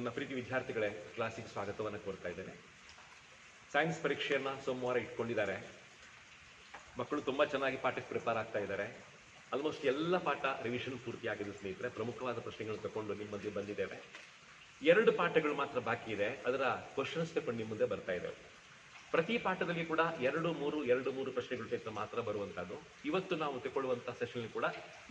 ನನ್ನ ಪ್ರೀತಿ ವಿದ್ಯಾರ್ಥಿಗಳೇ, ಕ್ಲಾಸಿಗೆ ಸ್ವಾಗತವನ್ನು ಕೋರ್ತಾ ಇದ್ದೇನೆ. ಸೈನ್ಸ್ ಪರೀಕ್ಷೆಯನ್ನು ಸೋಮವಾರ ಇಟ್ಕೊಂಡಿದ್ದಾರೆ. ಮಕ್ಕಳು ತುಂಬ ಚೆನ್ನಾಗಿ ಪಾಠಕ್ಕೆ ಪ್ರಿಪೇರ್ ಆಗ್ತಾ ಇದ್ದಾರೆ. ಆಲ್ಮೋಸ್ಟ್ ಎಲ್ಲ ಪಾಠ ರಿವಿಷನ್ ಪೂರ್ತಿಯಾಗಿದೆ ಸ್ನೇಹಿತರೆ. ಪ್ರಮುಖವಾದ ಪ್ರಶ್ನೆಗಳು ತಗೊಂಡು ನಿಮ್ಮ ಮುಂದೆ ಬಂದಿದ್ದೇವೆ. 2 ಪಾಠಗಳು ಮಾತ್ರ ಬಾಕಿ ಇದೆ. ಅದರ ಕ್ವಶನ್ಸ್ ತಗೊಂಡು ನಿಮ್ಮ ಮುಂದೆ ಬರ್ತಾ ಇದ್ದೇವೆ. ಪ್ರತಿ ಪಾಠದಲ್ಲಿ ಕೂಡ 2-3 ಪ್ರಶ್ನೆಗಳು ಮಾತ್ರ ಬರುವಂತಹದ್ದು. ಇವತ್ತು ನಾವು ತಗೊಳ್ಳುವಂತಹ ಸೆಷನ್ ಕೂಡ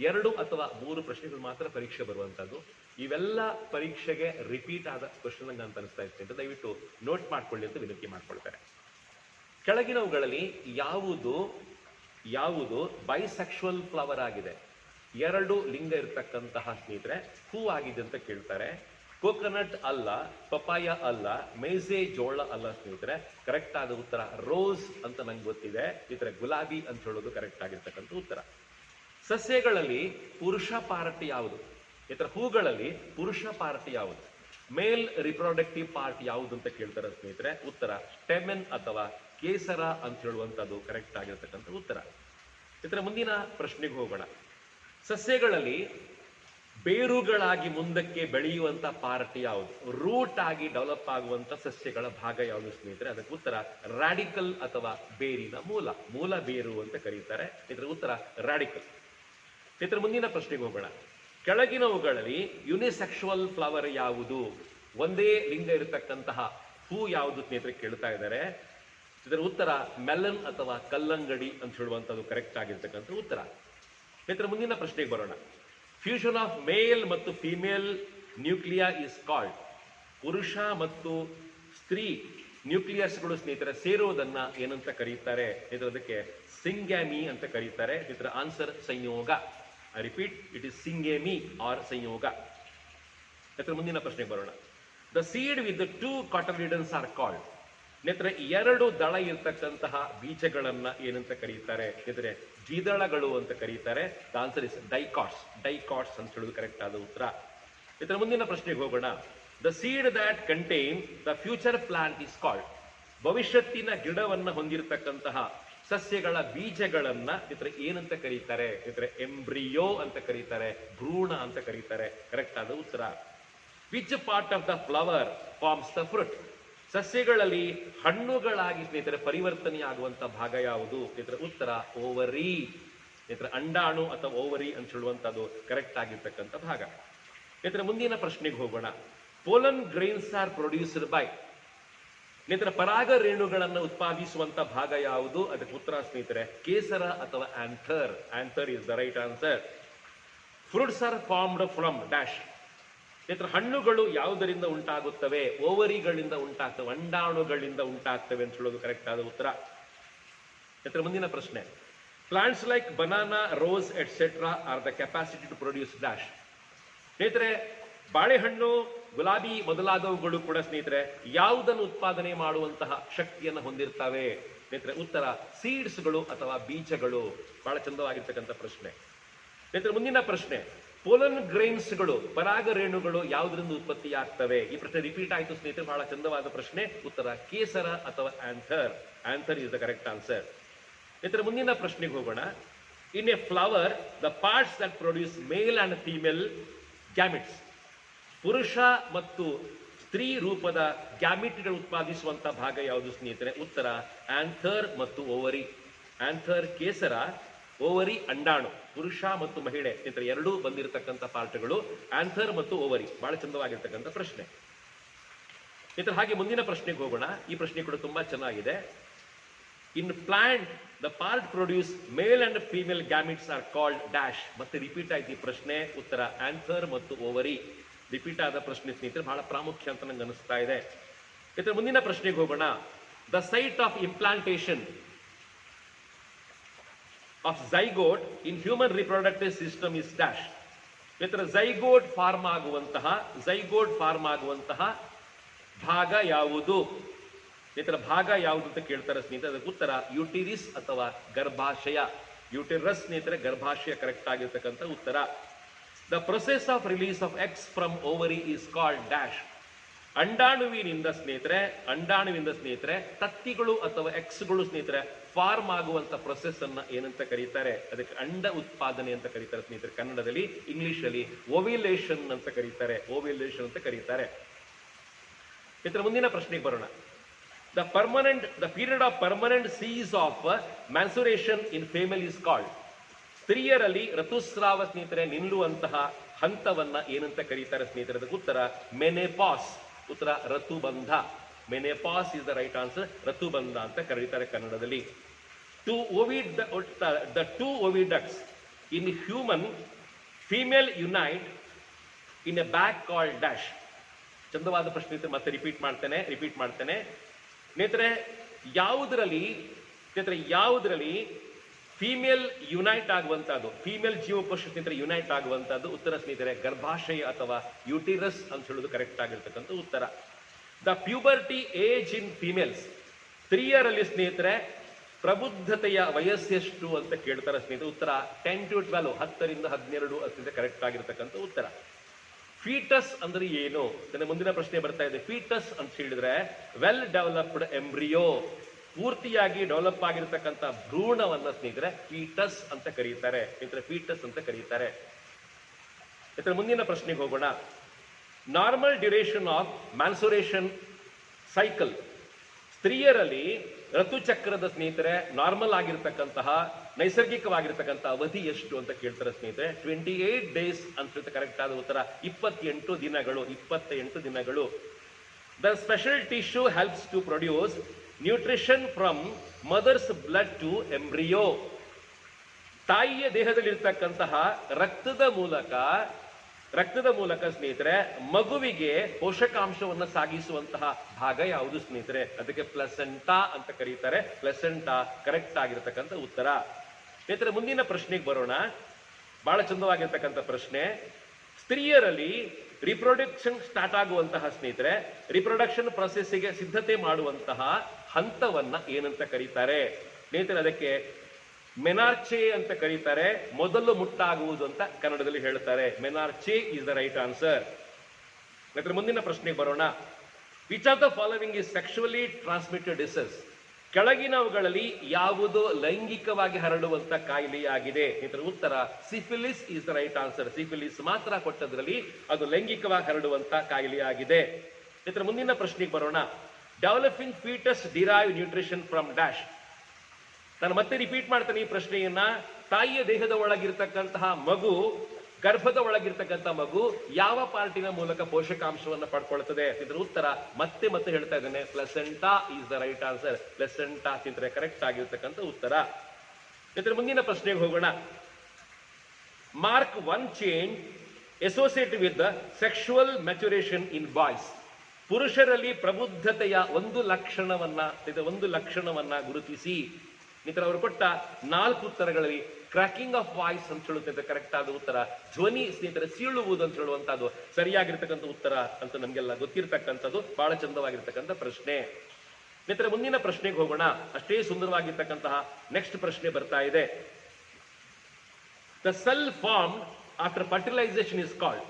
2 ಅಥವಾ 3 ಪ್ರಶ್ನೆಗಳು ಮಾತ್ರ ಪರೀಕ್ಷೆ ಬರುವಂತಹದ್ದು. ಇವೆಲ್ಲ ಪರೀಕ್ಷೆಗೆ ರಿಪೀಟ್ ಆದ ಕ್ವಶನ್ ಅಂತ ಅನಿಸ್ತಾ ಇರ್ತದೆ. ದಯವಿಟ್ಟು ನೋಟ್ ಮಾಡ್ಕೊಳ್ಳಿ ಅಂತ ವಿನಂತಿ ಮಾಡ್ಕೊಳ್ತಾರೆ. ಕೆಳಗಿನವುಗಳಲ್ಲಿ ಯಾವುದು ಬೈಸೆಕ್ಷುವಲ್ ಫ್ಲವರ್ ಆಗಿದೆ? 2 ಲಿಂಗ ಇರತಕ್ಕಂತಹ ಸ್ನೇಹಿತರೆ ಹೂ ಆಗಿದೆ ಅಂತ ಕೇಳ್ತಾರೆ. ಕೋಕೋನಟ್ ಅಲ್ಲ, ಪಪಾಯ ಅಲ್ಲ, ಮೇಜೆ ಜೋಳ ಅಲ್ಲ ಸ್ನೇಹಿತರೆ. ಕರೆಕ್ಟ್ ಆದ ಉತ್ತರ ರೋಸ್ ಅಂತ ನಂಗೆ ಗೊತ್ತಿದೆ. ಇತರ ಗುಲಾಬಿ ಅಂತ ಹೇಳೋದು ಕರೆಕ್ಟ್ ಆಗಿರ್ತಕ್ಕಂಥ ಉತ್ತರ. ಸಸ್ಯಗಳಲ್ಲಿ ಪುರುಷ ಪಾರ್ಟ್ ಯಾವುದು? ಇತರ ಹೂಗಳಲ್ಲಿ ಪುರುಷ ಪಾರ್ಟ್ ಯಾವುದು? ಮೇಲ್ ರಿಪ್ರೊಡಕ್ಟಿವ್ ಪಾರ್ಟ್ ಯಾವುದು ಅಂತ ಕೇಳ್ತಾರೆ ಸ್ನೇಹಿತರೆ. ಉತ್ತರ ಸ್ಟೆಮೆನ್ ಅಥವಾ ಕೇಸರ ಅಂತ ಹೇಳುವಂಥದ್ದು ಕರೆಕ್ಟ್ ಆಗಿರ್ತಕ್ಕಂಥ ಉತ್ತರ. ಇತರ ಮುಂದಿನ ಪ್ರಶ್ನೆಗೆ ಹೋಗೋಣ. ಸಸ್ಯಗಳಲ್ಲಿ ಬೇರುಗಳಾಗಿ ಮುಂದಕ್ಕೆ ಬೆಳೆಯುವಂತ ಪಾರ್ಟ್ ಯಾವುದು? ರೂಟ್ ಆಗಿ ಡೆವಲಪ್ ಆಗುವಂತ ಸಸ್ಯಗಳ ಭಾಗ ಯಾವುದು ಸ್ನೇಹಿತರೆ? ಅದಕ್ಕೆ ಉತ್ತರ ರಾಡಿಕಲ್ ಅಥವಾ ಬೇರಿನ ಮೂಲ ಬೇರು ಅಂತ ಕರೀತಾರೆ. ಇದರ ಉತ್ತರ ರಾಡಿಕಲ್. ಇದರ ಮುಂದಿನ ಪ್ರಶ್ನೆಗೆ ಹೋಗೋಣ. ಕೆಳಗಿನವುಗಳಲ್ಲಿ ಯುನಿಸೆಕ್ಷುವಲ್ ಫ್ಲವರ್ ಯಾವುದು? ಒಂದೇ ಲಿಂಗ ಇರತಕ್ಕಂತಹ ಹೂ ಯಾವುದು ಸ್ನೇಹಿತರೆ ಕೇಳ್ತಾ ಇದ್ದಾರೆ. ಇದರ ಉತ್ತರ ಮೆಲನ್ ಅಥವಾ ಕಲ್ಲಂಗಡಿ ಅಂತ ಹೇಳುವಂಥದ್ದು ಕರೆಕ್ಟ್ ಆಗಿರ್ತಕ್ಕಂಥ ಉತ್ತರ. ಇದರ ಮುಂದಿನ ಪ್ರಶ್ನೆಗೆ ಬರೋಣ. ಫ್ಯೂಷನ್ ಆಫ್ ಮೇಲ್ ಮತ್ತು ಫಿಮೇಲ್ ನ್ಯೂಕ್ಲಿಯಾ ಇಸ್ ಕಾಲ್ಡ್. ಪುರುಷ ಮತ್ತು ಸ್ತ್ರೀ ನ್ಯೂಕ್ಲಿಯಸ್ಗಳು ಸ್ನೇಹಿತರೆ ಸೇರುವುದನ್ನ ಏನಂತ ಕರೀತಾರೆ? ಇದಕ್ಕೆ ಸಿಂಗ್ಯಾಮಿ ಅಂತ ಕರೀತಾರೆ. ಇದರ ಆನ್ಸರ್ ಸಂಯೋಗ. I repeat, it is syngamy or ಸಂಯೋಗ. ಇದರ ಮುಂದಿನ ಪ್ರಶ್ನೆಗೆ ಬರೋಣ. The seed with the 2 cotyledons are called. ನೇತ್ರ 2 ದಳ ಇರ್ತಕ್ಕಂತಹ ಬೀಜಗಳನ್ನ ಏನಂತ ಕರೀತಾರೆ? ಇದ್ರೆ ದ್ವಿದಳಗಳು ಅಂತ ಕರೀತಾರೆ. ದ ಆನ್ಸರ್ ಇಸ್ ಡೈಕಾಟ್ಸ್ ಅಂತ ಹೇಳೋದು ಕರೆಕ್ಟ್ ಆದ ಉತ್ತರ. ಇದರ ಮುಂದಿನ ಪ್ರಶ್ನೆಗೆ ಹೋಗೋಣ. The seed that contain the future plant is called. ಭವಿಷ್ಯತ್ತಿನ ಗಿಡವನ್ನ ಹೊಂದಿರತಕ್ಕಂತಹ ಸಸ್ಯಗಳ ಬೀಜಗಳನ್ನ ಇತರ ಏನಂತ ಕರೀತಾರೆ? ಇತರ ಎಂಬ್ರಿಯೋ ಅಂತ ಕರೀತಾರೆ, ಭ್ರೂಣ ಅಂತ ಕರೀತಾರೆ. ಕರೆಕ್ಟ್ ಆದ ಉತ್ತರ. Which part of the flower forms the fruit. ಸಸ್ಯಗಳಲ್ಲಿ ಹಣ್ಣುಗಳಾಗಿ ಸ್ನೇಹಿತರೆ ಪರಿವರ್ತನೆಯಾಗುವಂತ ಭಾಗ ಯಾವುದು? ಇದರ ಉತ್ತರ ಓವರಿ. ಇದರ ಅಂಡಾಣು ಅಥವಾ ಓವರಿ ಅಂತ ಹೇಳುವಂತದ್ದು ಕರೆಕ್ಟ್ ಆಗಿರ್ತಕ್ಕಂಥ ಭಾಗ. ಇದರ ಮುಂದಿನ ಪ್ರಶ್ನೆಗೆ ಹೋಗೋಣ. Pollen grains R produced by. ನಂತರ ಪರಾಗ ರೇಣುಗಳನ್ನು ಉತ್ಪಾದಿಸುವಂತ ಭಾಗ ಯಾವುದು? ಅದಕ್ಕೆ ಉತ್ತರ ಸ್ನೇಹಿತರೆ ಕೇಸರ ಅಥವಾ anther. Anther is the right answer. Fruits R formed from dash. ಇತರ ಹಣ್ಣುಗಳು ಯಾವುದರಿಂದ ಉಂಟಾಗುತ್ತವೆ? ಓವರಿಗಳಿಂದ ಉಂಟಾಗ್ತವೆ, ಅಂಡಾಣುಗಳಿಂದ ಉಂಟಾಗ್ತವೆ ಅಂತ ಹೇಳೋದು ಕರೆಕ್ಟ್ ಆದ ಉತ್ತರ. ಇತರ ಮುಂದಿನ ಪ್ರಶ್ನೆ. Plants like banana, rose etcetera are the capacity to produce dash. ಸ್ನೇಹಿತರೆ ಬಾಳೆಹಣ್ಣು, ಗುಲಾಬಿ ಮೊದಲಾದವುಗಳು ಕೂಡ ಸ್ನೇಹಿತರೆ ಯಾವುದನ್ನು ಉತ್ಪಾದನೆ ಮಾಡುವಂತಹ ಶಕ್ತಿಯನ್ನು ಹೊಂದಿರ್ತವೆ? ಸ್ನೇಹಿತರೆ ಉತ್ತರ ಸೀಡ್ಸ್ಗಳು ಅಥವಾ ಬೀಜಗಳು. ಬಹಳ ಚಂದವಾಗಿರ್ತಕ್ಕಂಥ ಪ್ರಶ್ನೆ. ಸ್ನೇಹಿತರೆ ಮುಂದಿನ ಪ್ರಶ್ನೆ. ಪೋಲನ್ ಗ್ರೈನ್ಸ್ಗಳು ಪರಾಗ ರೇಣುಗಳು ಯಾವುದರಿಂದ ಉತ್ಪತ್ತಿ ಆಗ್ತವೆ? ಈ ಪ್ರಶ್ನೆ ರಿಪೀಟ್ ಆಯಿತು ಸ್ನೇಹಿತರೆ. ಬಹಳ ಚಂದವಾದ ಪ್ರಶ್ನೆ. ಉತ್ತರ ಕೇಸರ ಅಥವಾ anther. Anther is the correct answer. ಇದರ ಮುಂದಿನ ಪ್ರಶ್ನೆಗೆ ಹೋಗೋಣ. In a flower the parts that produce male and female gametes. ಪುರುಷ ಮತ್ತು ಸ್ತ್ರೀ ರೂಪದ ಗ್ಯಾಮಿಟ್ಗಳು ಉತ್ಪಾದಿಸುವಂತಹ ಭಾಗ ಯಾವುದು ಸ್ನೇಹಿತರೆ? ಉತ್ತರ ಆಂಥರ್ ಮತ್ತು ಓವರಿ. ಆಂಥರ್ ಕೇಸರ, ಓವರಿ ಅಂಡಾಣು. ಪುರುಷ ಮತ್ತು ಮಹಿಳೆ ಇತರ 2 ಬಂದಿರತಕ್ಕಂಥ ಪಾರ್ಟ್ಗಳು ಆಂಥರ್ ಮತ್ತು ಓವರಿ. ಬಹಳ ಚಂದವಾಗಿರ್ತಕ್ಕಂಥ ಪ್ರಶ್ನೆ. ಇತರ ಹಾಗೆ ಮುಂದಿನ ಪ್ರಶ್ನೆಗೆ ಹೋಗೋಣ. ಈ ಪ್ರಶ್ನೆ ಕೂಡ ತುಂಬಾ ಚೆನ್ನಾಗಿದೆ. In plant the part produce male and female gametes are called dash. ಮತ್ತೆ ರಿಪೀಟ್ ಆಯ್ತು ಈ ಪ್ರಶ್ನೆ. ಉತ್ತರ ಆಂಥರ್ ಮತ್ತು ಓವರಿ. ರಿಪೀಟ್ ಆದ ಪ್ರಶ್ನೆ ಸ್ನೇಹಿತರೆ ಬಹಳ ಪ್ರಾಮುಖ್ಯ ಅಂತ ನಂಗೆ ಅನಿಸ್ತಾ ಇದೆ. ಇದರ ಮುಂದಿನ ಪ್ರಶ್ನೆಗೆ ಹೋಗೋಣ. The site of implantation of zygote in human reproductive system is dash. ಇದರ ಝೈಗೋಟ್ ಫಾರ್ಮ್ ಆಗುವಂತಹ ಭಾಗ ಯಾವುದು? ಇದರ ಭಾಗ ಯಾವುದು ಅಂತ ಕೇಳ್ತಾರೆ ಸ್ನೇಹಿತರೆ. ಅದಕ್ಕೆ ಉತ್ತರ ಯುಟಿರಿಸ್ ಅಥವಾ ಗರ್ಭಾಶಯ. ಯುಟಿರಸ್ ಸ್ನೇಹಿತರೆ ಗರ್ಭಾಶಯ ಕರೆಕ್ಟ್ ಆಗಿರ್ತಕ್ಕಂಥ ಉತ್ತರ. The process of release of eggs from ovary is called dash. ಅಂಡಾಣುವಿನಿಂದ ಸ್ನೇಹಿತರೆ ತತ್ತಿಗಳು ಅಥವಾ ಎಕ್ಸ್ಗಳು ಸ್ನೇಹಿತರೆ ಫಾರ್ಮ್ ಆಗುವಂತ ಪ್ರೊಸೆಸ್ ಅನ್ನ ಏನಂತ ಕರೀತಾರೆ? ಅದಕ್ಕೆ ಅಂಡ ಉತ್ಪಾದನೆ ಅಂತ ಕರೀತಾರೆ ಸ್ನೇಹಿತರೆ. ಕನ್ನಡದಲ್ಲಿ, ಇಂಗ್ಲಿಷ್ ಅಲ್ಲಿ ಓವ್ಯುಲೇಷನ್ ಅಂತ ಕರೀತಾರೆ. ಇದರ ಮುಂದಿನ ಪ್ರಶ್ನೆಗೆ ಬರೋಣ. The period of permanent cease of menstruation in female is called. ಸ್ತ್ರೀಯರಲ್ಲಿ ಋತುಸ್ರಾವ ಸ್ನೇಹಿತರೆ ನಿಲ್ಲುವಂತಹ ಹಂತವನ್ನ ಏನಂತ ಕರೀತಾರೆ ಸ್ನೇಹಿತರೆ? ಅದಕ್ಕೆ ಉತ್ತರ ಮೆನೆಪಾಸ್. ಉತ್ತರ ಋತುಬಂಧ. ಮೆನೆಪಾಸ್ ಇಸ್ ದ ರೈಟ್ ಆನ್ಸರ್. ಋತುಬಂಧ ಅಂತ ಕರೀತಾರೆ ಕನ್ನಡದಲ್ಲಿ. The two oviducts in human female unite in a bag called dash. ಚಂದವಾದ ಪ್ರಶ್ನೆ ಮತ್ತೆ ರಿಪೀಟ್ ಮಾಡ್ತೇನೆ ಸ್ನೇಹಿತರೆ. ಯಾವುದರಲ್ಲಿ ಫೀಮೇಲ್ ಯುನೈಟ್ ಆಗುವಂತಹದ್ದು, ಫೀಮೇಲ್ ಜೀವಕೋಶ ಸ್ನೇಹಿತರೆ ಯುನೈಟ್ ಆಗುವಂತಹದ್ದು? ಉತ್ತರ ಸ್ನೇಹಿತರೆ ಗರ್ಭಾಶಯ ಅಥವಾ ಯೂಟಿರಸ್ ಅಂತ ಹೇಳೋದು ಕರೆಕ್ಟ್ ಆಗಿರ್ತಕ್ಕಂಥ ಉತ್ತರ. The puberty age in females. ಸ್ತ್ರೀಯರಲ್ಲಿ ಸ್ನೇಹಿತರೆ ಪ್ರಬುದ್ಧತೆಯ ವಯಸ್ಸೆಷ್ಟು ಅಂತ ಕೇಳ್ತಾರೆ ಸ್ನೇಹಿತರೆ? ಉತ್ತರ 10 to 12, 10 ರಿಂದ 12 ಅಂತ ಕರೆಕ್ಟ್ ಆಗಿರ್ತಕ್ಕಂಥ ಉತ್ತರ. ಫೀಟಸ್ ಅಂದ್ರೆ ಏನು? ಮುಂದಿನ ಪ್ರಶ್ನೆ ಬರ್ತಾ ಇದೆ. ಫೀಟಸ್ ಅಂತ ಹೇಳಿದ್ರೆ ವೆಲ್ ಡೆವಲಪ್ಡ್ ಎಂಬ್ರಿಯೋ, ಪೂರ್ತಿಯಾಗಿ ಡೆವಲಪ್ ಆಗಿರ್ತಕ್ಕಂಥ ಭ್ರೂಣವನ್ನ ಸ್ನೇಹಿತರೆ ಫೀಟಸ್ ಅಂತ ಕರೀತಾರೆ. ಫೀಟಸ್ ಅಂತ ಕರೀತಾರೆ. ಮುಂದಿನ ಪ್ರಶ್ನೆಗೆ ಹೋಗೋಣ. Normal duration of menstruation cycle. ಸ್ತ್ರೀಯರಲ್ಲಿ ಋತುಚಕ್ರದ ಸ್ನೇಹಿತರೆ ನಾರ್ಮಲ್ ಆಗಿರ್ತಕ್ಕಂತಹ ನೈಸರ್ಗಿಕವಾಗಿರ್ತಕ್ಕಂಥ ಅವಧಿ ಎಷ್ಟು ಅಂತ ಕೇಳ್ತಾರೆ ಸ್ನೇಹಿತರೆ? 28 days ಅಂತ ಕರೆಕ್ಟ್ ಆದ ಉತ್ತರ 28 ದಿನಗಳು. The special tissue helps to produce nutrition from mother's blood to embryo. ತಾಯಿಯ ದೇಹದಲ್ಲಿರ್ತಕ್ಕಂತಹ ರಕ್ತದ ಮೂಲಕ ಸ್ನೇಹಿತರೆ ಮಗುವಿಗೆ ಪೋಷಕಾಂಶವನ್ನು ಸಾಗಿಸುವಂತಹ ಭಾಗ ಯಾವುದು ಸ್ನೇಹಿತರೆ? ಅದಕ್ಕೆ ಪ್ಲಸೆಂಟಾ ಅಂತ ಕರೀತಾರೆ. ಪ್ಲಸೆಂಟಾ ಕರೆಕ್ಟ್ ಆಗಿರ್ತಕ್ಕಂಥ ಉತ್ತರ. ಸ್ನೇಹಿತರೆ ಮುಂದಿನ ಪ್ರಶ್ನೆಗೆ ಬರೋಣ. ಬಹಳ ಚಂದವಾಗಿರ್ತಕ್ಕಂಥ ಪ್ರಶ್ನೆ. ಸ್ತ್ರೀಯರಲ್ಲಿ ರಿಪ್ರೊಡಕ್ಷನ್ ಸ್ಟಾರ್ಟ್ ಆಗುವಂತಹ ಸ್ನೇಹಿತರೆ ರಿಪ್ರೊಡಕ್ಷನ್ ಪ್ರೊಸೆಸ್ಗೆ ಸಿದ್ಧತೆ ಮಾಡುವಂತಹ ಹಂತವನ್ನ ಏನಂತ ಕರೀತಾರೆ ಸ್ನೇಹಿತರೆ? ಅದಕ್ಕೆ ಮೆನಾರ್ಚೆ ಅಂತ ಕರೀತಾರೆ. ಮೊದಲು ಮುಟ್ಟಾಗುವುದು ಅಂತ ಕನ್ನಡದಲ್ಲಿ ಹೇಳ್ತಾರೆ. ಮೆನಾರ್ಚೆ ಇಸ್ ದ ರೈಟ್ ಆನ್ಸರ್. ಮುಂದಿನ ಪ್ರಶ್ನೆಗೆ ಬರೋಣ. Which of the following is sexually transmitted disease? ಕೆಳಗಿನವುಗಳಲ್ಲಿ ಯಾವುದು ಲೈಂಗಿಕವಾಗಿ ಹರಡುವಂತ ಕಾಯಿಲೆಯಾಗಿದೆ? ಉತ್ತರ syphilis is the right answer. Syphilis ಮಾತ್ರ ಕೊಟ್ಟದ್ರಲ್ಲಿ ಅದು ಲೈಂಗಿಕವಾಗಿ ಹರಡುವಂತ ಕಾಯಿಲೆಯಾಗಿದೆ. ಮುಂದಿನ ಪ್ರಶ್ನೆಗೆ ಬರೋಣ. Developing foetus derive nutrition from dash. ನಾನು ಮತ್ತೆ ರಿಪೀಟ್ ಮಾಡ್ತೇನೆ ಈ ಪ್ರಶ್ನೆಯನ್ನ. ತಾಯಿಯ ದೇಹದ ಒಳಗಿರ್ತಕ್ಕಂತಹ ಮಗು, ಗರ್ಭದ ಒಳಗಿರ್ತಕ್ಕಂಥ ಮಗು ಯಾವ ಪಾರ್ಟಿನ ಮೂಲಕ ಪೋಷಕಾಂಶವನ್ನು ಪಡ್ಕೊಳ್ತದೆ? ಇದರ ಉತ್ತರ ಮತ್ತೆ ಹೇಳ್ತಾ ಇದ್ದೇನೆ, ಪ್ಲಸೆಂಟಾ ಈಸ್ ದ ರೈಟ್ ಆನ್ಸರ್. ಪ್ಲಸೆಂಟಾ ತಿಂದ್ರೆ ಕರೆಕ್ಟ್ ಆಗಿರ್ತಕ್ಕಂಥ ಉತ್ತರ. ಇದರ ಮುಂದಿನ ಪ್ರಶ್ನೆಗೆ ಹೋಗೋಣ. Mark 1 change associate with the sexual maturation in boys. ಪುರುಷರಲ್ಲಿ ಪ್ರಬುದ್ಧತೆಯ ಒಂದು ಲಕ್ಷಣವನ್ನ ಗುರುತಿಸಿ. ಅವರು ಕೊಟ್ಟ 4 ಉತ್ತರಗಳಲ್ಲಿ ಕ್ರ್ಯಾಕಿಂಗ್ ಆಫ್ ವಾಯ್ಸ್ ಅಂತ ಹೇಳುತ್ತೆ ಕರೆಕ್ಟ್ ಆದ ಉತ್ತರ. ಧ್ವನಿ ಸ್ನೇಹಿತರೆ ಸೀಳುವುದು ಅಂತ ಹೇಳುವಂತಹದ್ದು ಸರಿಯಾಗಿರ್ತಕ್ಕಂಥ ಉತ್ತರ ಅಂತ ನಮಗೆಲ್ಲ ಗೊತ್ತಿರ್ತಕ್ಕಂಥದ್ದು. ಬಹಳ ಚಂದವಾಗಿರ್ತಕ್ಕಂಥ ಪ್ರಶ್ನೆ. ಮುಂದಿನ ಪ್ರಶ್ನೆಗೆ ಹೋಗೋಣ. ಅಷ್ಟೇ ಸುಂದರವಾಗಿರ್ತಕ್ಕಂತಹ ನೆಕ್ಸ್ಟ್ ಪ್ರಶ್ನೆ ಬರ್ತಾ ಇದೆ. The cell form after fertilisation is called.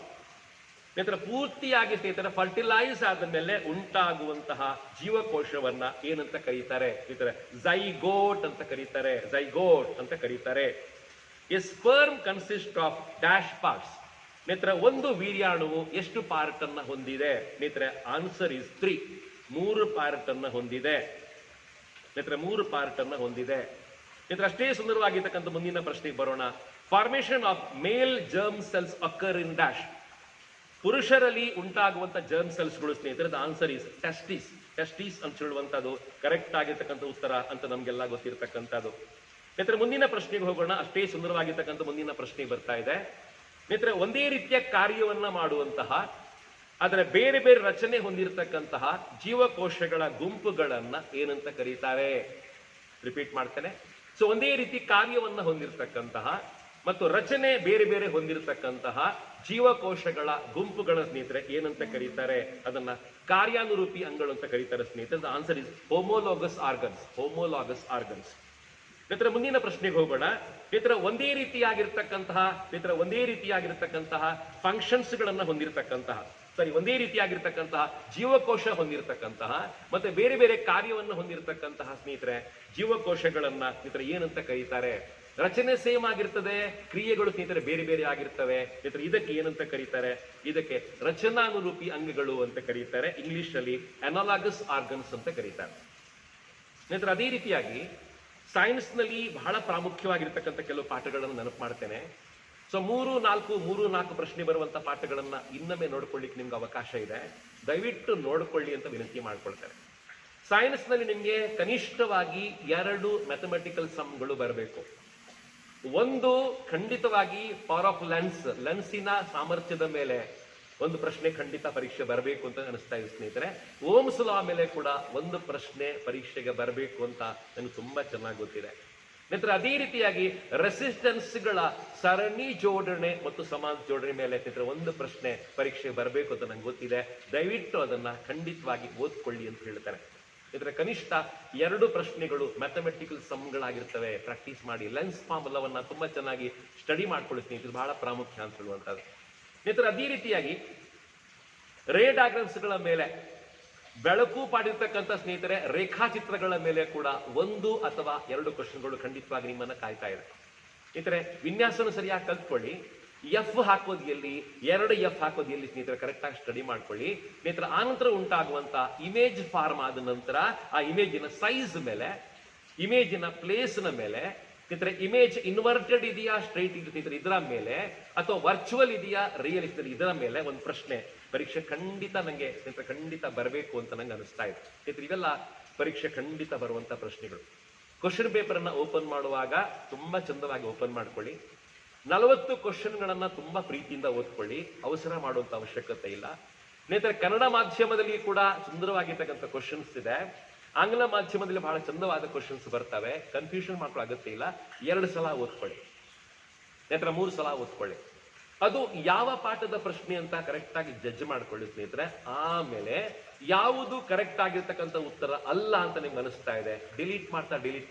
ಪೂರ್ತಿಯಾಗಿ ಸ್ನೇಹಿತರೆ ಫರ್ಟಿಲೈಸ್ ಆದ ಮೇಲೆ ಉಂಟಾಗುವಂತಹ ಜೀವಕೋಶವನ್ನ ಏನಂತ ಕರೀತಾರೆ? ಝೈಗೋಟ್ ಅಂತ ಕರೀತಾರೆ. A sperm consist of dash parts. ಒಂದು ವೀರ್ಯಾಣುವು ಎಷ್ಟು ಪಾರ್ಟ್ ಅನ್ನ ಹೊಂದಿದೆ? Answer is 3. 3 ಪಾರ್ಟ್ ಅನ್ನ ಹೊಂದಿದೆ. 3 ಪಾರ್ಟ್ ಅನ್ನ ಹೊಂದಿದೆ. ಅಷ್ಟೇ ಸುಂದರವಾಗಿರ್ತಕ್ಕಂಥ ಮುಂದಿನ ಪ್ರಶ್ನೆಗೆ ಬರೋಣ. Formation of male germ cells occur in dash. ಪುರುಷರಲ್ಲಿ ಉಂಟಾಗುವಂತ ಜರ್ಮ್ ಸೆಲ್ಸ್ಗಳು ಸ್ನೇಹಿತರೆ ಆನ್ಸರ್ ಇಸ್ ಟೆಸ್ಟಿಸ್. ಟೆಸ್ಟಿಸ್ ಅಂತ ಹೇಳುವಂತದ್ದು ಕರೆಕ್ಟ್ ಆಗಿರ್ತಕ್ಕಂಥ ಉತ್ತರ ಅಂತ ನಮ್ಗೆಲ್ಲ ಗೊತ್ತಿರತಕ್ಕಂಥದ್ದು. ಮುಂದಿನ ಪ್ರಶ್ನೆಗೆ ಹೋಗೋಣ. ಅಷ್ಟೇ ಸುಂದರವಾಗಿರ್ತಕ್ಕಂಥ ಮುಂದಿನ ಪ್ರಶ್ನೆ ಬರ್ತಾ ಇದೆ. ಒಂದೇ ರೀತಿಯ ಕಾರ್ಯವನ್ನ ಮಾಡುವಂತಹ ಆದರೆ ಬೇರೆ ಬೇರೆ ರಚನೆ ಹೊಂದಿರತಕ್ಕಂತಹ ಜೀವಕೋಶಗಳ ಗುಂಪುಗಳನ್ನ ಏನಂತ ಕರೀತಾರೆ? ರಿಪೀಟ್ ಮಾಡ್ತೇನೆ. ಒಂದೇ ರೀತಿ ಕಾರ್ಯವನ್ನ ಹೊಂದಿರತಕ್ಕಂತಹ ಮತ್ತು ರಚನೆ ಬೇರೆ ಬೇರೆ ಹೊಂದಿರತಕ್ಕಂತಹ ಜೀವಕೋಶಗಳ ಗುಂಪುಗಳ ಸ್ನೇಹಿತರೆ ಏನಂತ ಕರೀತಾರೆ? ಅದನ್ನ ಕಾರ್ಯಾನುರೂಪಿ ಅಂಗಗಳು ಅಂತ ಕರೀತಾರೆ ಸ್ನೇಹಿತರೆ. Answer is homologous organs. ಮುಂದಿನ ಪ್ರಶ್ನೆಗೆ ಹೋಗೋಣ. ಒಂದೇ ರೀತಿಯಾಗಿರ್ತಕ್ಕಂತಹ ಫಂಕ್ಷನ್ಸ್ ಗಳನ್ನ ಹೊಂದಿರತಕ್ಕಂತಹ ಒಂದೇ ರೀತಿಯಾಗಿರ್ತಕ್ಕಂತಹ ಜೀವಕೋಶ ಹೊಂದಿರತಕ್ಕಂತಹ ಮತ್ತೆ ಬೇರೆ ಬೇರೆ ಕಾರ್ಯವನ್ನು ಹೊಂದಿರತಕ್ಕಂತಹ ಸ್ನೇಹಿತರೆ ಜೀವಕೋಶಗಳನ್ನ ಸ್ನೇಹಿತರೆ ಏನಂತ ಕರೀತಾರೆ? ರಚನೆ ಸೇಮ್ ಆಗಿರ್ತದೆ, ಕ್ರಿಯೆಗಳು ಸ್ನೇಹಿತರೆ ಬೇರೆ ಬೇರೆ ಆಗಿರ್ತವೆ. ಸ್ನೇಹಿತರೆ ಇದಕ್ಕೆ ಏನಂತ ಕರೀತಾರೆ? ಇದಕ್ಕೆ ರಚನಾನುರೂಪಿ ಅಂಗಗಳು ಅಂತ ಕರೀತಾರೆ. ಇಂಗ್ಲಿಷ್ ಅಲ್ಲಿ ಅನಾಲಾಗಸ್ ಆರ್ಗನ್ಸ್ ಅಂತ ಕರೀತಾರೆ. ಸ್ನೇಹಿತರೆ ಅದೇ ರೀತಿಯಾಗಿ ಸೈನ್ಸ್ ನಲ್ಲಿ ಬಹಳ ಪ್ರಾಮುಖ್ಯವಾಗಿರ್ತಕ್ಕಂಥ ಕೆಲವು ಪಾಠಗಳನ್ನು ನೆನಪು ಮಾಡ್ತೇನೆ. ಸೊ 3-4 ಪ್ರಶ್ನೆ ಬರುವಂತ ಪಾಠಗಳನ್ನ ಇನ್ನೊಮ್ಮೆ ನೋಡ್ಕೊಳ್ಳಿಕ್ಕೆ ನಿಮ್ಗೆ ಅವಕಾಶ ಇದೆ. ದಯವಿಟ್ಟು ನೋಡ್ಕೊಳ್ಳಿ ಅಂತ ವಿನಂತಿ ಮಾಡ್ಕೊಳ್ತಾರೆ. ಸೈನ್ಸ್ ನಲ್ಲಿ ನಿಮ್ಗೆ ಕನಿಷ್ಠವಾಗಿ 2 ಮ್ಯಾಥಮೆಟಿಕಲ್ ಸಮ್ಗಳು ಬರಬೇಕು. ಒಂದು ಖಂಡಿತವಾಗಿ ಪವರ್ ಆಫ್ ಲೆನ್ಸಿನ ಸಾಮರ್ಥ್ಯದ ಮೇಲೆ ಒಂದು ಪ್ರಶ್ನೆ ಖಂಡಿತ ಪರೀಕ್ಷೆ ಬರಬೇಕು ಅಂತ ಅನಿಸ್ತಾ ಇದೆ ಸ್ನೇಹಿತರೆ. ಓಮ್ಸ್ ಲಾ ಮೇಲೆ ಕೂಡ ಒಂದು ಪ್ರಶ್ನೆ ಪರೀಕ್ಷೆಗೆ ಬರಬೇಕು ಅಂತ ನನಗೆ ತುಂಬಾ ಚೆನ್ನಾಗಿ ಗೊತ್ತಿದೆ. ನಂತರ ಅದೇ ರೀತಿಯಾಗಿ ರೆಸಿಸ್ಟೆನ್ಸ್ಗಳ ಸರಣಿ ಜೋಡಣೆ ಮತ್ತು ಸಮಾನ ಜೋಡಣೆ ಮೇಲೆ ಒಂದು ಪ್ರಶ್ನೆ ಪರೀಕ್ಷೆ ಬರಬೇಕು ಅಂತ ನಂಗೆ ಗೊತ್ತಿದೆ. ದಯವಿಟ್ಟು ಅದನ್ನ ಖಂಡಿತವಾಗಿ ಓದ್ಕೊಳ್ಳಿ ಅಂತ ಹೇಳ್ತಾರೆ. ಇದರ ಕನಿಷ್ಠ 2 ಪ್ರಶ್ನೆಗಳು ಮ್ಯಾಥಮೆಟಿಕಲ್ ಸಮ್ಗಳಾಗಿರ್ತವೆ. ಪ್ರಾಕ್ಟೀಸ್ ಮಾಡಿ. ಲೆನ್ಸ್ ಫಾರ್ಮುಲಾವನ್ನ ತುಂಬಾ ಚೆನ್ನಾಗಿ ಸ್ಟಡಿ ಮಾಡ್ಕೊಳ್ಳಿ ಸ್ನೇಹಿತರು, ಬಹಳ ಪ್ರಾಮುಖ್ಯ ಅಂತ ಹೇಳುವಂಥದ್ದು. ಸ್ನೇಹಿತರೆ ಅದೇ ರೀತಿಯಾಗಿ ರೇ ಡಯಾಗ್ರಾಮ್ಸ್ಗಳ ಮೇಲೆ, ಬೆಳಕು ಪಾಡಿರ್ತಕ್ಕಂಥ ಸ್ನೇಹಿತರೆ ರೇಖಾಚಿತ್ರಗಳ ಮೇಲೆ ಕೂಡ 1 ಅಥವಾ 2 ಕ್ವಶನ್ಗಳು ಖಂಡಿತವಾಗಿ ನಿಮ್ಮನ್ನ ಕಾಯ್ತಾ ಇದೆ. ಸ್ನೇಹಿತರೆ ವಿನ್ಯಾಸನ ಸರಿಯಾಗಿ ಕಲ್ತ್ಕೊಳ್ಳಿ. ಎಫ್ ಹಾಕೋದು ಎಲ್ಲಿ, 2 ಎಫ್ ಹಾಕೋದು ಎಲ್ಲಿ ಸ್ನೇಹಿತರೆ ಕರೆಕ್ಟ್ ಆಗಿ ಸ್ಟಡಿ ಮಾಡ್ಕೊಳ್ಳಿ. ಸ್ನೇಹಿತರೆ ಆನಂತರ ಉಂಟಾಗುವಂತ ಇಮೇಜ್ ಫಾರ್ಮ್ ಆದ ನಂತರ ಆ ಇಮೇಜಿನ ಸೈಜ್ ಮೇಲೆ, ಇಮೇಜಿನ ಪ್ಲೇಸ್ ನ ಮೇಲೆ, ಸ್ನೇಹಿತರೆ ಇಮೇಜ್ ಇನ್ವರ್ಟೆಡ್ ಇದೆಯಾ ಸ್ಟ್ರೈಟ್ ಇದೆಯಾ ಇದರ ಮೇಲೆ, ಅಥವಾ ವರ್ಚುವಲ್ ಇದೆಯಾ ರಿಯಲಿಸ್ಟಿಕ್ ಇದರ ಮೇಲೆ ಒಂದು ಪ್ರಶ್ನೆ ಪರೀಕ್ಷೆ ಖಂಡಿತ ನಂಗೆ ಸ್ನೇಹಿತರೆ ಖಂಡಿತ ಬರಬೇಕು ಅಂತ ನಂಗೆ ಅನಿಸ್ತಾ ಇದೆ. ಸ್ನೇಹಿತರೆ ಇವೆಲ್ಲ ಪರೀಕ್ಷೆ ಖಂಡಿತ ಬರುವಂತ ಪ್ರಶ್ನೆಗಳು. ಕ್ವಶನ್ ಪೇಪರ್ ಅನ್ನ ಓಪನ್ ಮಾಡುವಾಗ ತುಂಬಾ ಚಂದವಾಗಿ ಓಪನ್ ಮಾಡ್ಕೊಳ್ಳಿ. 40 ಕ್ವಶನ್ಗಳನ್ನ ತುಂಬಾ ಪ್ರೀತಿಯಿಂದ ಓದ್ಕೊಳ್ಳಿ. ಅವಸರ ಮಾಡುವಂತ ಅವಶ್ಯಕತೆ ಇಲ್ಲ. ಸ್ನೇಹಿತರೆ ಕನ್ನಡ ಮಾಧ್ಯಮದಲ್ಲಿ ಕೂಡ ಸುಂದರವಾಗಿರ್ತಕ್ಕಂಥ ಕ್ವಶನ್ಸ್ ಇದೆ. ಆಂಗ್ಲ ಮಾಧ್ಯಮದಲ್ಲಿ ಬಹಳ ಚಂದವಾದ ಕ್ವಶನ್ಸ್ ಬರ್ತವೆ. ಕನ್ಫ್ಯೂಷನ್ ಮಾಡ್ಕೊಳ್ಳೋ ಅಗತ್ಯ ಇಲ್ಲ. 2 ಸಲ ಓದ್ಕೊಳ್ಳಿ, ನಂತರ 3 ಸಲ ಓದ್ಕೊಳ್ಳಿ. ಅದು ಯಾವ ಪಾಠದ ಪ್ರಶ್ನೆ ಅಂತ ಕರೆಕ್ಟ್ ಆಗಿ ಜಡ್ಜ್ ಮಾಡ್ಕೊಳ್ಳಿ ಸ್ನೇಹಿತರೆ. ಆಮೇಲೆ ಯಾವುದು ಕರೆಕ್ಟ್ ಆಗಿರ್ತಕ್ಕಂಥ ಉತ್ತರ ಅಲ್ಲ ಅಂತ ನಿಮ್ಗೆ ಅನಿಸ್ತಾ ಇದೆ, ಡಿಲೀಟ್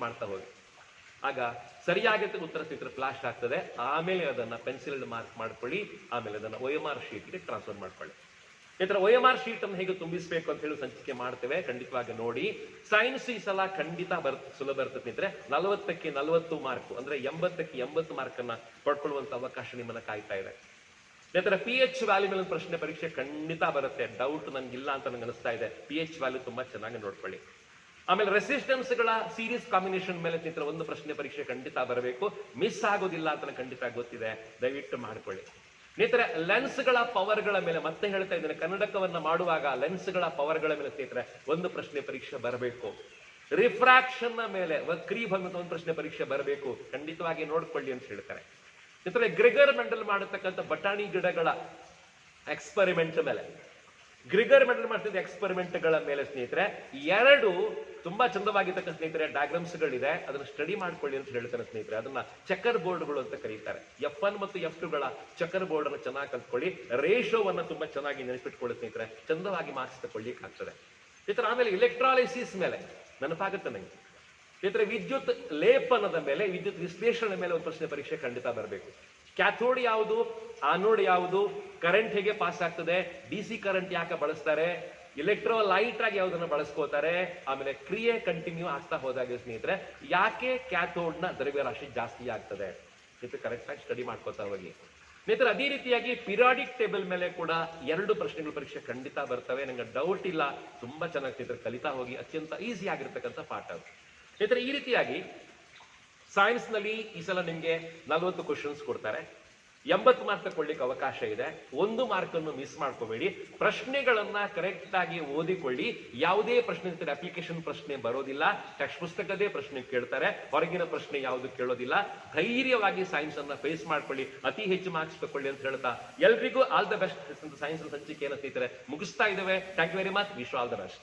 ಮಾಡ್ತಾ ಹೋಗಿ. ಆಗ ಸರಿಯಾಗಿರ್ತಕ್ಕ ಉತ್ತರ ಸ್ನೇಹಿತರೆ ಫ್ಲಾಶ್ ಆಗ್ತದೆ. ಆಮೇಲೆ ಅದನ್ನ ಪೆನ್ಸಿಲ್ ಮಾರ್ಕ್ ಮಾಡ್ಕೊಳ್ಳಿ. ಆಮೇಲೆ ಅದನ್ನ OMR ಶೀಟ್ಗೆ ಟ್ರಾನ್ಸ್ಫರ್ ಮಾಡ್ಕೊಳ್ಳಿ. ಸ್ನೇಹಿತರೆ OMR ಶೀಟ್ ಅನ್ನು ಹೇಗೆ ತುಂಬಿಸಬೇಕು ಅಂತ ಹೇಳಿ ಸಂಚಿಕೆ ಮಾಡ್ತೇವೆ, ಖಂಡಿತವಾಗಿ ನೋಡಿ. ಸೈನ್ಸ್ ಈ ಸಲ ಖಂಡಿತ ಸುಲಭ ಬರ್ತದೆ ಸ್ನೇಹಿತರೆ. 40ಕ್ಕೆ 40 ಮಾರ್ಕ್ ಅಂದ್ರೆ 80ಕ್ಕೆ 80 ಮಾರ್ಕ್ ಅನ್ನ ಪಡ್ಕೊಳ್ಳುವಂತ ಅವಕಾಶ ನಿಮ್ಮನ್ನ ಕಾಯ್ತಾ ಇದೆ. ಸ್ನೇಹಿತರೆ PH ವ್ಯಾಲ್ಯೂ ಮೇಲೆ ಪ್ರಶ್ನೆ ಪರೀಕ್ಷೆ ಖಂಡಿತ ಬರುತ್ತೆ. ಡೌಟ್ ನಂಗಿಲ್ಲ ಅಂತ ನಂಗೆ ಅನಿಸ್ತಾ ಇದೆ. PH ವ್ಯಾಲ್ಯೂ ತುಂಬಾ ಚೆನ್ನಾಗಿ ನೋಡ್ಕೊಳ್ಳಿ. ಆಮೇಲೆ ರೆಸಿಸ್ಟೆನ್ಸ್ ಗಳ ಸೀರೀಸ್ ಕಾಂಬಿನೇಷನ್ ಮೇಲೆ ಸ್ನೇಹಿತರೆ ಒಂದು ಪ್ರಶ್ನೆ ಪರೀಕ್ಷೆ ಖಂಡಿತ ಬರಬೇಕು. ಮಿಸ್ ಆಗೋದಿಲ್ಲ ಅಂತ ಖಂಡಿತ ಗೊತ್ತಿದೆ. ದಯವಿಟ್ಟು ಮಾಡ್ಕೊಳ್ಳಿ. ಸ್ನೇಹಿತರೆ ಲೆನ್ಸ್ಗಳ ಪವರ್ಗಳ ಮೇಲೆ ಮತ್ತೆ ಹೇಳ್ತಾ ಇದ್ದೇನೆ, ಕನ್ನಡಕವನ್ನ ಮಾಡುವಾಗ ಲೆನ್ಸ್ಗಳ ಪವರ್ಗಳ ಮೇಲೆ ಸ್ನೇಹಿತರೆ ಒಂದು ಪ್ರಶ್ನೆ ಪರೀಕ್ಷೆ ಬರಬೇಕು. ರಿಫ್ರಾಕ್ಷನ್ ನ ಮೇಲೆ, ವಕ್ರೀಭಂಗದ ಒಂದು ಪ್ರಶ್ನೆ ಪರೀಕ್ಷೆ ಬರಬೇಕು. ಖಂಡಿತವಾಗಿ ನೋಡ್ಕೊಳ್ಳಿ ಅಂತ ಹೇಳ್ತಾರೆ. ಸ್ನೇಹಿತರೆ ಗ್ರೆಗರ್ ಮೆಂಡಲ್ ಮಾಡತಕ್ಕಂಥ ಬಟಾಣಿ ಗಿಡಗಳ ಎಕ್ಸ್ಪರಿಮೆಂಟ್ ಮೇಲೆ, ಗ್ರಿಗರ್ ಮೆಂಡಲ್ ಮಾಡ್ತಿದ್ದ ಎಕ್ಸ್ಪೆರಿಮೆಂಟ್ ಗಳ ಮೇಲೆ ಸ್ನೇಹಿತರೆ 2 ತುಂಬಾ ಚಂದವಾಗಿರ್ತಕ್ಕಂಥ ಸ್ನೇಹಿತರೆ ಡಯಾಗ್ರಾಮ್ಸ್ ಗಳಿದೆ. ಅದನ್ನ ಸ್ಟಡಿ ಮಾಡ್ಕೊಳ್ಳಿ ಅಂತ ಹೇಳ್ತಾರೆ ಸ್ನೇಹಿತರೆ. ಅದನ್ನ ಚೆಕರ್ ಬೋರ್ಡ್ಗಳು ಅಂತ ಕರೀತಾರೆ. F1 ಮತ್ತು F2 ಗಳ ಚೆಕರ್ ಬೋರ್ಡ್ ಅನ್ನು ಚೆನ್ನಾಗಿ ಕಲ್ತ್ಕೊಳ್ಳಿ. ರೇಷೋವನ್ನ ತುಂಬಾ ಚೆನ್ನಾಗಿ ನೆನಪಿಟ್ಕೊಳ್ಳಿ ಸ್ನೇಹಿತರೆ. ಚಂದವಾಗಿ ಮಾರ್ಕ್ಸ್ ತಗೊಳ್ಳಿಕ್ಕೆ ಆಗ್ತದೆ ಸ್ನೇಹಿತರೆ. ಆಮೇಲೆ ಇಲೆಕ್ಟ್ರಾಲಿಸಿಸ್ ಮೇಲೆ ನೆನಪಾಗುತ್ತೆ ನಂಗೆ ಸ್ನೇಹಿತರೆ. ವಿದ್ಯುತ್ ಲೇಪನದ ಮೇಲೆ, ವಿದ್ಯುತ್ ವಿಶ್ಲೇಷಣೆ ಮೇಲೆ ಒಂದು ಪ್ರಶ್ನೆ ಪರೀಕ್ಷೆ ಖಂಡಿತ ಬರಬೇಕು. ಕ್ಯಾಥೋಡ್ ಯಾವುದು, ಆನೋಡ್ ಯಾವುದು, ಕರೆಂಟ್ ಹೇಗೆ ಪಾಸ್ ಆಗ್ತದೆ, DC ಕರೆಂಟ್ ಯಾಕೆ ಬಳಸ್ತಾರೆ, ಎಲೆಕ್ಟ್ರೋಲೈಟ್ ಆಗಿ ಯಾವುದನ್ನ ಬಳಸ್ಕೋತಾರೆ, ಆಮೇಲೆ ಕ್ರಿಯೆ ಕಂಟಿನ್ಯೂ ಆಗ್ತಾ ಹೋದಾಗ ಸ್ನೇಹಿತರೆ ಯಾಕೆ ಕ್ಯಾಥೋಡ್ ನ ದ್ರವ್ಯರಾಶಿ ಜಾಸ್ತಿ ಆಗ್ತದೆ, ಇದು ಕರೆಕ್ಟ್ ಆಗಿ ಸ್ಟಡಿ ಮಾಡ್ಕೋತಾ ಹೋಗಿ ಸ್ನೇಹಿತರೆ. ಅದೇ ರೀತಿಯಾಗಿ ಪಿರಿಯಾಡಿಕ್ ಟೇಬಲ್ ಮೇಲೆ ಕೂಡ 2 ಪ್ರಶ್ನೆಗಳು ಪರೀಕ್ಷೆ ಖಂಡಿತ ಬರ್ತವೆ. ನಂಗೆ ಡೌಟ್ ಇಲ್ಲ. ತುಂಬಾ ಚೆನ್ನಾಗಿ ಸ್ನೇಹಿತರೆ ಕಲಿತಾ ಹೋಗಿ. ಅತ್ಯಂತ ಈಸಿ ಆಗಿರ್ತಕ್ಕಂಥ ಪಾಠ ಅದು ಸ್ನೇಹಿತರೆ. ಈ ರೀತಿಯಾಗಿ ಸೈನ್ಸ್ ನಲ್ಲಿ ಈ ಸಲ ನಿಮ್ಗೆ 40 ಕ್ವಶನ್ಸ್ ಕೊಡ್ತಾರೆ. 80 ಮಾರ್ಕ್ ತಗೊಳ್ಳಿಕ್ಕೆ ಅವಕಾಶ ಇದೆ. 1 ಮಾರ್ಕ್ ಅನ್ನು ಮಿಸ್ ಮಾಡ್ಕೋಬೇಡಿ. ಪ್ರಶ್ನೆಗಳನ್ನ ಕರೆಕ್ಟ್ ಆಗಿ ಓದಿಕೊಳ್ಳಿ. ಯಾವುದೇ ಪ್ರಶ್ನೆ ಅಪ್ಲಿಕೇಶನ್ ಪ್ರಶ್ನೆ ಬರೋದಿಲ್ಲ. ಟೆಕ್ಸ್ಟ್ ಪುಸ್ತಕದೇ ಪ್ರಶ್ನೆ ಕೇಳ್ತಾರೆ, ಹೊರಗಿನ ಪ್ರಶ್ನೆ ಯಾವುದು ಕೇಳೋದಿಲ್ಲ. ಧೈರ್ಯವಾಗಿ ಸೈನ್ಸ್ ಅನ್ನ ಫೇಸ್ ಮಾಡ್ಕೊಳ್ಳಿ. ಅತಿ ಹೆಚ್ಚು ಮಾರ್ಕ್ಸ್ ತಗೊಳ್ಳಿ ಅಂತ ಹೇಳ್ತಾ ಎಲ್ರಿಗೂ ಆಲ್ ದ ಬೆಸ್ಟ್. ಸೈನ್ಸ್ ಸಂಚಿಕೆಯನ್ನು ಸ್ನೇಹಿತರೆ ಮುಗಿಸ್ತಾ ಇದ್ದೇವೆ. Thank you very much. Wish all the best.